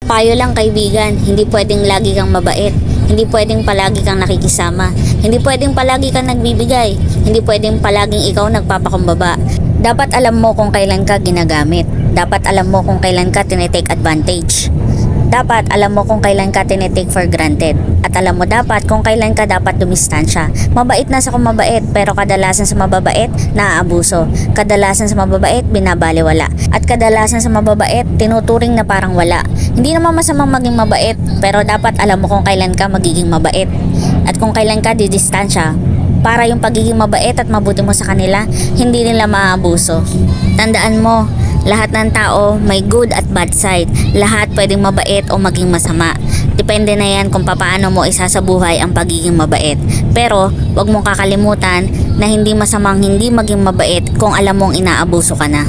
Payo lang kaibigan, hindi pwedeng lagi kang mabait. Hindi pwedeng palagi kang nakikisama. Hindi pwedeng palagi kang nagbibigay. Hindi pwedeng palaging ikaw nagpapakumbaba. Dapat alam mo kung kailan ka ginagamit. Dapat alam mo kung kailan ka tinitake advantage. Dapat alam mo kung kailan ka tinitake for granted. At alam mo dapat kung kailan ka dapat dumistansya. Mabait na sa kumabait, pero kadalasan sa mababait, naaabuso. Kadalasan sa mababait, binabaliwala. At kadalasan sa mababait, tinuturing na parang wala. Hindi naman masamang maging mabait, pero dapat alam mo kung kailan ka magiging mabait. At kung kailan ka didistansya, para yung pagiging mabait at mabuti mo sa kanila, hindi nila maaabuso. Tandaan mo, lahat ng tao may good at bad side. Lahat pwedeng mabait o maging masama. Depende na yan kung paano mo isasabuhay ang pagiging mabait. Pero wag mong kakalimutan na hindi masamang hindi maging mabait kung alam mong inaabuso ka na.